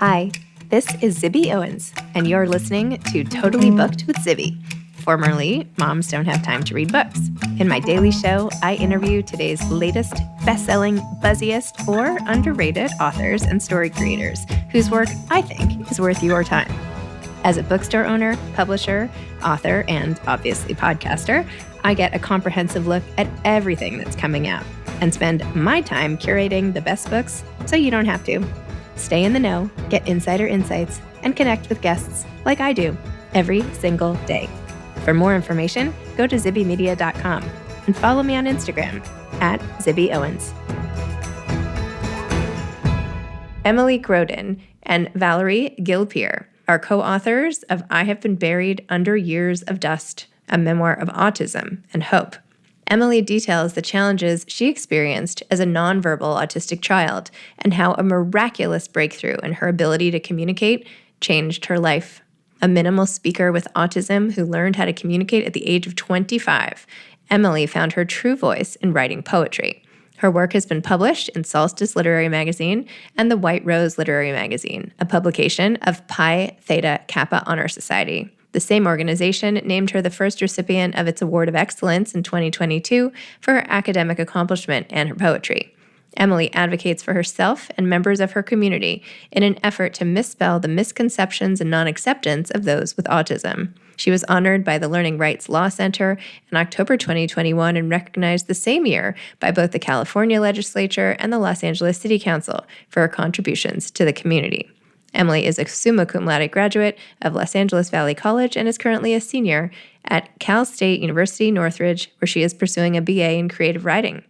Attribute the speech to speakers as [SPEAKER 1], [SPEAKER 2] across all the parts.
[SPEAKER 1] Hi, this is Zibby Owens, and you're listening to Totally Booked with Zibby, formerly Moms Don't Have Time to Read Books. In my daily show, I interview today's latest best-selling, buzziest, or underrated authors and story creators whose work I think is worth your time. As a bookstore owner, publisher, author, and obviously podcaster, I get a comprehensive look at everything that's coming out and spend my time curating the best books so you don't have to. Stay in the know, get insider insights, and connect with guests like I do every single day. For more information, go to zibbymedia.com and follow me on Instagram at Zibby Owens. Emily Grodin and Valerie Gilpeer are co-authors of I Have Been Buried Under Years of Dust, a memoir of autism and hope. Emily details the challenges she experienced as a nonverbal autistic child and how a miraculous breakthrough in her ability to communicate changed her life. A minimal speaker with autism who learned how to communicate at the age of 25, Emily found her true voice in writing poetry. Her work has been published in Solstice Literary Magazine and the White Rose Literary Magazine, a publication of Pi Theta Kappa Honor Society. The same organization named her the first recipient of its Award of Excellence in 2022 for her academic accomplishment and her poetry. Emily advocates for herself and members of her community in an effort to misspell the misconceptions and non-acceptance of those with autism. She was honored by the Learning Rights Law Center in October 2021 and recognized the same year by both the California Legislature and the Los Angeles City Council for her contributions to the community. Emily is a summa cum laude graduate of Los Angeles Valley College and is currently a senior at Cal State University Northridge, where she is pursuing a BA in creative writing.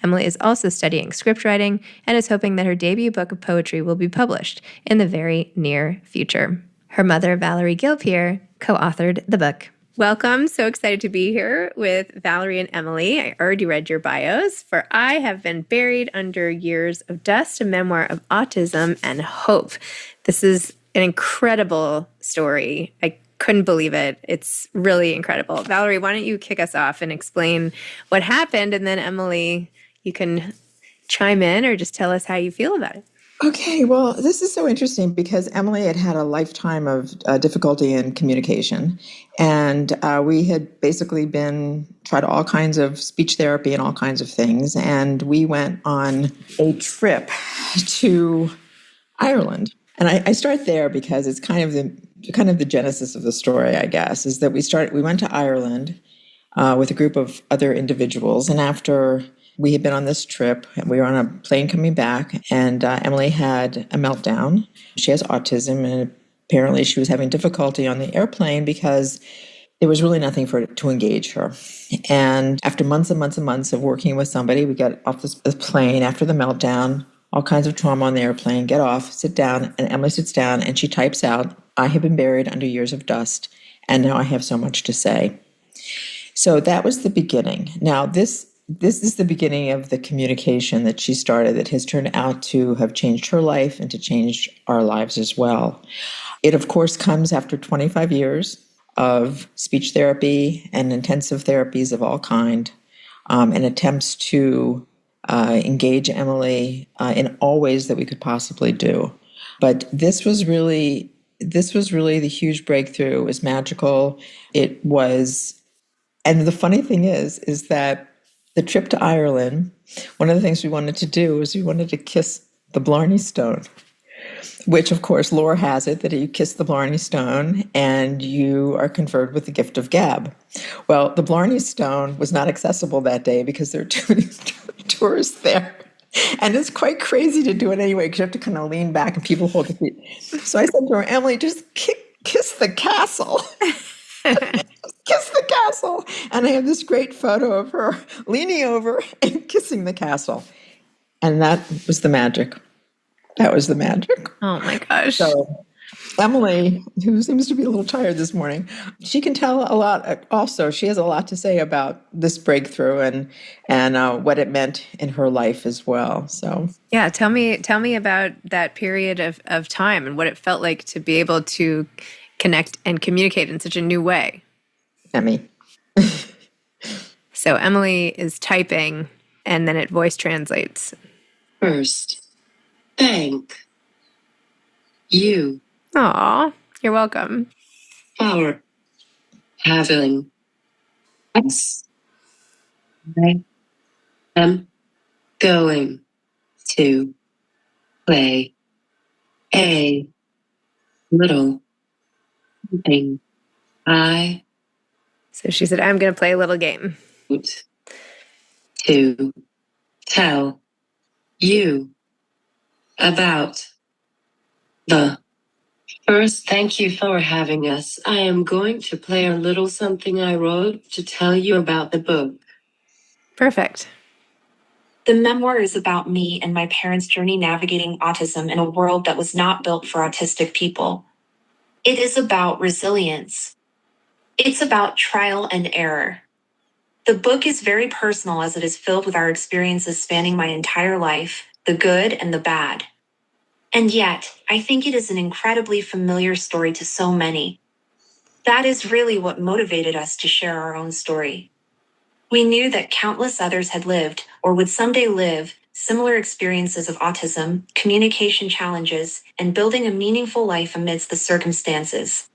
[SPEAKER 1] Emily is also studying script writing and is hoping that her debut book of poetry will be published in the very near future. Her mother, Valerie Gilpeer, co-authored the book. Welcome. So excited to be here with Valerie and Emily. I already read your bios, for I Have Been Buried Under Years of Dust, a memoir of autism and hope. This is an incredible story. I couldn't believe it. It's really incredible. Valerie, why don't you kick us off and explain what happened, and then Emily, you can chime in or just tell us how you feel about it.
[SPEAKER 2] Okay, well, this is so interesting because Emily had had a lifetime of difficulty in communication, and we had basically tried all kinds of speech therapy and all kinds of things, and we went on a trip to Ireland. And I start there because it's kind of the genesis of the story, I guess, is that we went to Ireland with a group of other individuals, and after we had been on this trip, and we were on a plane coming back, and Emily had a meltdown. She has autism, and apparently she was having difficulty on the airplane because there was really nothing to engage her. And after months and months and months of working with somebody, we got off the plane after the meltdown, all kinds of trauma on the airplane, get off, sit down, and Emily sits down, and she types out, I have been buried under years of dust, and now I have so much to say. So that was the beginning. Now, this is the beginning of the communication that she started that has turned out to have changed her life and to change our lives as well. It, of course, comes after 25 years of speech therapy and intensive therapies of all kind, and attempts to engage Emily in all ways that we could possibly do. But this was really the huge breakthrough. It was magical. It was, and the funny thing is that the trip to Ireland, one of the things we wanted to do was we wanted to kiss the Blarney Stone, which, of course, lore has it that you kiss the Blarney Stone and you are conferred with the gift of gab. Well, the Blarney Stone was not accessible that day because there are too many tourists there. And it's quite crazy to do it anyway because you have to kind of lean back and people hold the feet. So I said to her, Emily, just kiss the castle. Kiss the castle. And I have this great photo of her leaning over and kissing the castle. And that was the magic. That was the magic.
[SPEAKER 1] Oh my gosh.
[SPEAKER 2] So Emily, who seems to be a little tired this morning, she can tell a lot. Also, she has a lot to say about this breakthrough and what it meant in her life as well. So
[SPEAKER 1] yeah, tell me about that period of time and what it felt like to be able to connect and communicate in such a new way.
[SPEAKER 2] Emmy.
[SPEAKER 1] So Emily is typing, and then it voice translates.
[SPEAKER 3] First, thank you.
[SPEAKER 1] Aw, you're welcome.
[SPEAKER 3] For having us. I am going to play a little thing. I
[SPEAKER 1] So she said, I'm going to play a little game.
[SPEAKER 3] want to tell you about the first. Thank you for having us. I am going to play a little something I wrote to tell you about the book.
[SPEAKER 1] Perfect.
[SPEAKER 4] The memoir is about me and my parents' journey navigating autism in a world that was not built for autistic people. It is about resilience. It's about trial and error. The book is very personal as it is filled with our experiences spanning my entire life, the good and the bad. And yet, I think it is an incredibly familiar story to so many. That is really what motivated us to share our own story. We knew that countless others had lived, or would someday live, similar experiences of autism, communication challenges, and building a meaningful life amidst the circumstances.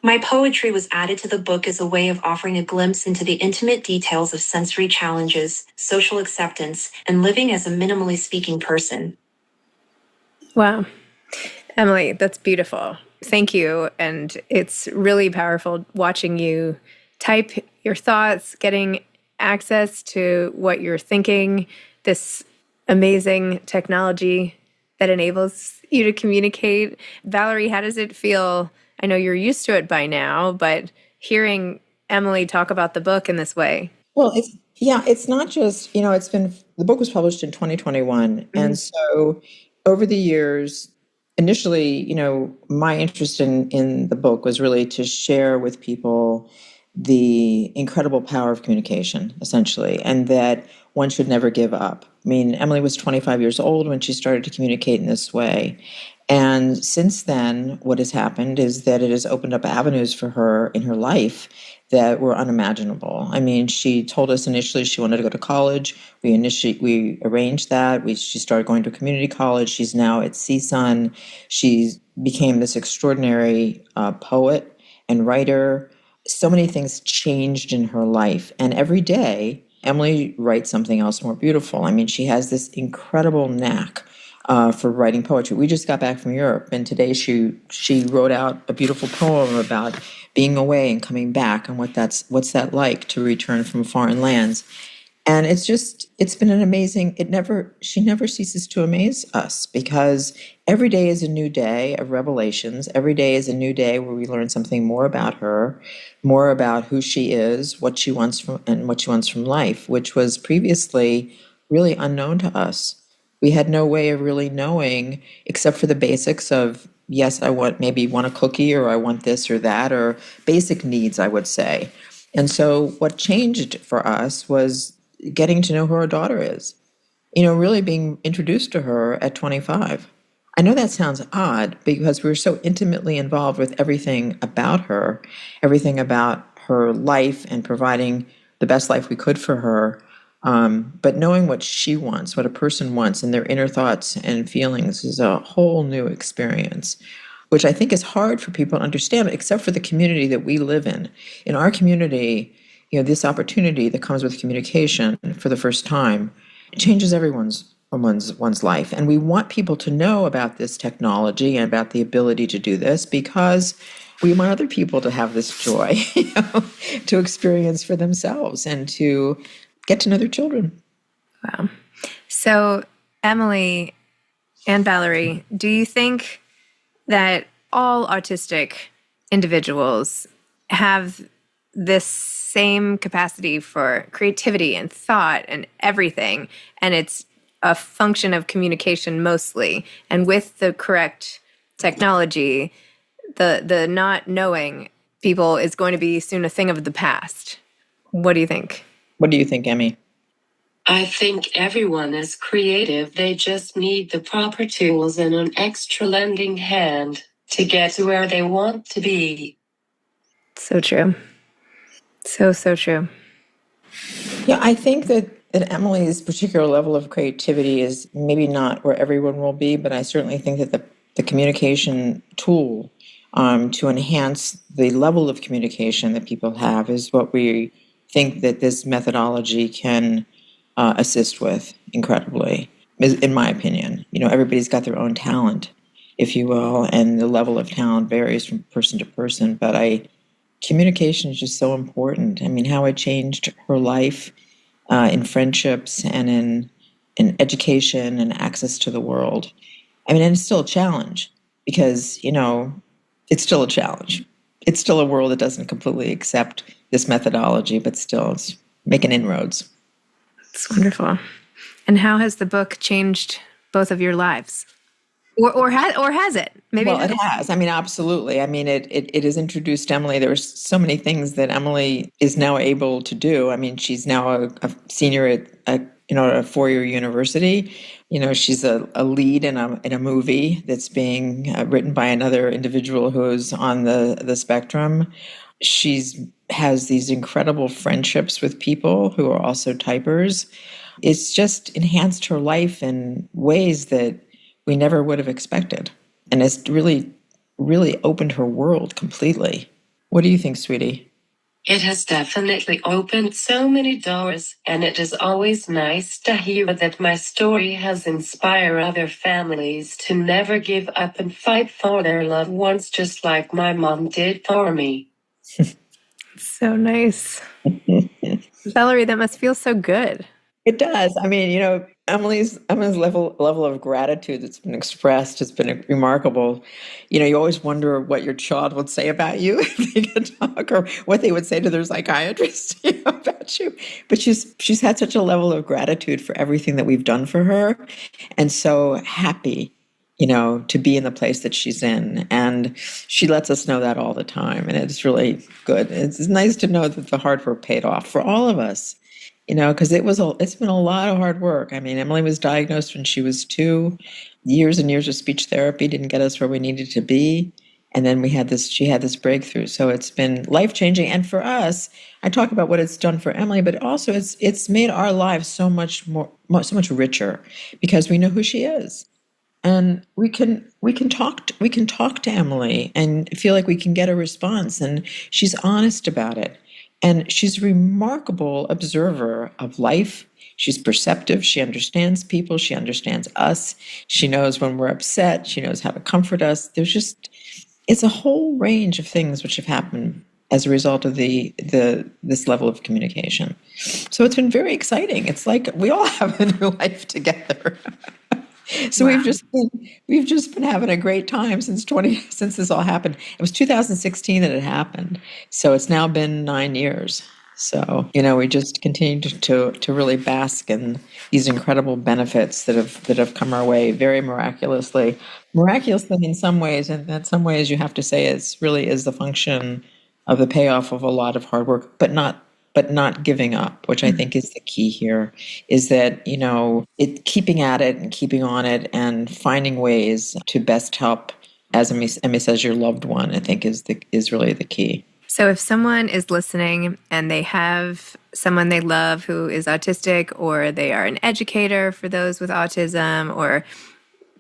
[SPEAKER 4] My poetry was added to the book as a way of offering a glimpse into the intimate details of sensory challenges, social acceptance, and living as a minimally speaking person.
[SPEAKER 1] Wow. Emily, that's beautiful. Thank you. And it's really powerful watching you type your thoughts, getting access to what you're thinking, this amazing technology that enables you to communicate. Valerie, how does it feel? I know you're used to it by now, but hearing Emily talk about the book in this way.
[SPEAKER 2] Well, it's not just, the book was published in 2021. And so over the years, initially, my interest in the book was really to share with people the incredible power of communication, essentially, and that one should never give up. I mean, Emily was 25 years old when she started to communicate in this way. And since then, what has happened is that it has opened up avenues for her in her life that were unimaginable. I mean, she told us initially she wanted to go to college. We arranged that. She started going to community college. She's now at CSUN. She became this extraordinary poet and writer. So many things changed in her life. And every day, Emily writes something else more beautiful. I mean, she has this incredible knack for writing poetry. We just got back from Europe, and today she wrote out a beautiful poem about being away and coming back, and what's that like to return from foreign lands. And it's been an amazing, she never ceases to amaze us, because every day is a new day of revelations. Every day is a new day where we learn something more about her, more about who she is, what she wants from life, which was previously really unknown to us. We had no way of really knowing, except for the basics of, yes, I want a cookie, or I want this or that, or basic needs, I would say. And so what changed for us was getting to know who our daughter is, really being introduced to her at 25. I know that sounds odd, because we're so intimately involved with everything about her life, and providing the best life we could for her. But knowing what she wants, what a person wants, and their inner thoughts and feelings is a whole new experience, which I think is hard for people to understand, except for the community that we live in. In our community, this opportunity that comes with communication for the first time changes one's life. And we want people to know about this technology and about the ability to do this, because we want other people to have this joy, to experience for themselves and to get to know their children.
[SPEAKER 1] Wow. So, Emily and Valerie, do you think that all autistic individuals have this same capacity for creativity and thought and everything, and it's a function of communication mostly, and with the correct technology, the not knowing people is going to be soon a thing of the past? What do you think?
[SPEAKER 2] What do you think, Emmy?
[SPEAKER 3] I think everyone is creative. They just need the proper tools and an extra lending hand to get to where they want to be.
[SPEAKER 1] So true. So true.
[SPEAKER 2] Yeah, I think that Emily's particular level of creativity is maybe not where everyone will be, but I certainly think that the communication tool to enhance the level of communication that people have is what we think that this methodology can assist with incredibly, in my opinion. Everybody's got their own talent, if you will, and the level of talent varies from person to person. But communication is just so important. I mean, how it changed her life in friendships and in education and access to the world. I mean, and it's still a challenge because, it's still a challenge. It's still a world that doesn't completely accept this methodology, but still it's making inroads.
[SPEAKER 1] It's wonderful. And how has the book changed both of your lives? Or has it? Maybe
[SPEAKER 2] Well, it has. I mean, absolutely. I mean, it has introduced Emily. There's so many things that Emily is now able to do. I mean, she's now a senior at a four-year university. She's a lead in a movie that's being written by another individual who's on the spectrum. Has these incredible friendships with people who are also typers. It's just enhanced her life in ways that we never would have expected. And it's really, really opened her world completely. What do you think, sweetie?
[SPEAKER 3] It has definitely opened so many doors, and it is always nice to hear that my story has inspired other families to never give up and fight for their loved ones, just like my mom did for me.
[SPEAKER 1] So nice. Valerie, that must feel so good.
[SPEAKER 2] It does. I mean, Emily's level of gratitude that's been expressed has been remarkable. You always wonder what your child would say about you if they could talk, or what they would say to their psychiatrist about you. But she's had such a level of gratitude for everything that we've done for her, and so happy, to be in the place that she's in. And she lets us know that all the time, and it's really good. It's nice to know that the hard work paid off for all of us. Because it's been a lot of hard work. I mean, Emily was diagnosed when she was 2. Years and years of speech therapy didn't get us where we needed to be. And then she had this breakthrough. So it's been life-changing. And for us, I talk about what it's done for Emily, but also it's made our lives so much richer because we know who she is. And we can talk to Emily and feel like we can get a response, and she's honest about it. And she's a remarkable observer of life. She's perceptive. She understands people. She understands us. She knows when we're upset. She knows how to comfort us. It's a whole range of things which have happened as a result of this level of communication. So it's been very exciting. It's like we all have a new life together. So wow. we've just been having a great time since this all happened. It was 2016 that it happened. So it's now been 9 years. So, we just continue to really bask in these incredible benefits that have come our way very miraculously. Miraculously in some ways, and in some ways you have to say it really is the function of the payoff of a lot of hard work, but not giving up, which I think is the key here, is that, keeping at it and keeping on it and finding ways to best help, as Emmy says, your loved one, I think is really the key.
[SPEAKER 1] So if someone is listening and they have someone they love who is autistic, or they are an educator for those with autism, or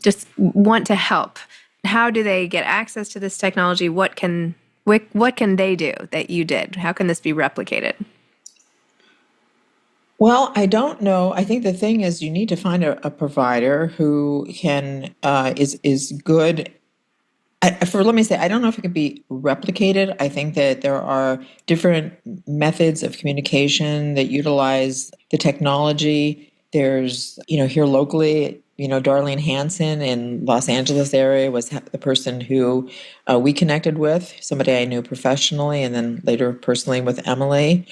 [SPEAKER 1] just want to help, how do they get access to this technology? What can they do that you did? How can this be replicated?
[SPEAKER 2] Well, I don't know. I think the thing is you need to find a provider who is good. Let me say, I don't know if it can be replicated. I think that there are different methods of communication that utilize the technology. There's, here locally, Darlene Hansen in Los Angeles area was the person who we connected with, somebody I knew professionally and then later personally with Emily.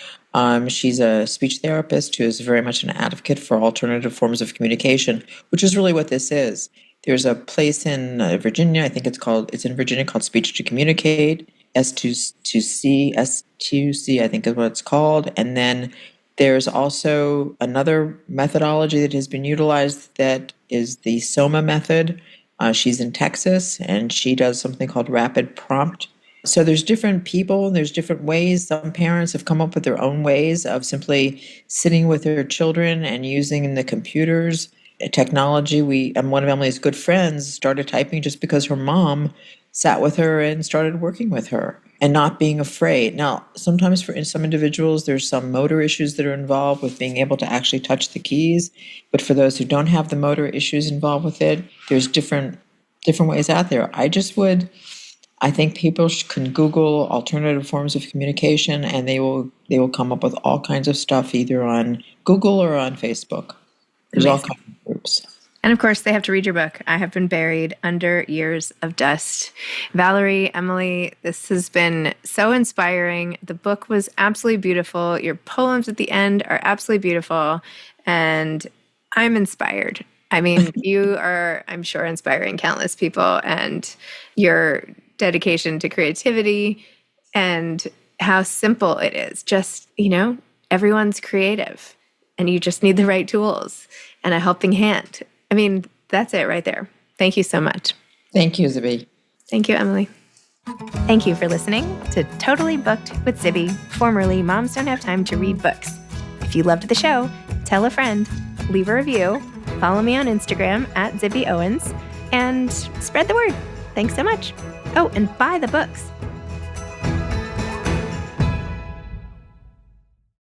[SPEAKER 2] She's a speech therapist who is very much an advocate for alternative forms of communication, which is really what this is. There's a place in Virginia, I think it's in Virginia, called Speech to Communicate, S2C, I think is what it's called. And then there's also another methodology that has been utilized that is the SOMA method. She's in Texas, and she does something called rapid prompt. So there's different people, and there's different ways. Some parents have come up with their own ways of simply sitting with their children and using the computers technology. One of Emily's good friends started typing just because her mom sat with her and started working with her and not being afraid. Now, sometimes in some individuals, there's some motor issues that are involved with being able to actually touch the keys. But for those who don't have the motor issues involved with it, there's different ways out there. I think people can Google alternative forms of communication, and they will come up with all kinds of stuff either on Google or on Facebook. There's all kinds of groups.
[SPEAKER 1] And of course, they have to read your book, I Have Been Buried Under Years of Dust. Valerie, Emily, this has been so inspiring. The book was absolutely beautiful. Your poems at the end are absolutely beautiful. And I'm inspired. I mean, you are, I'm sure, inspiring countless people, and your dedication to creativity and how simple it is. Just, everyone's creative, and you just need the right tools and a helping hand. I mean, that's it right there. Thank you so much.
[SPEAKER 2] Thank you, Zibby.
[SPEAKER 1] Thank you, Emily. Thank you for listening to Totally Booked with Zibby, formerly Moms Don't Have Time to Read Books. If you loved the show, tell a friend, leave a review, follow me on Instagram @ZibbyOwens, and spread the word. Thanks so much. Oh, and buy the books.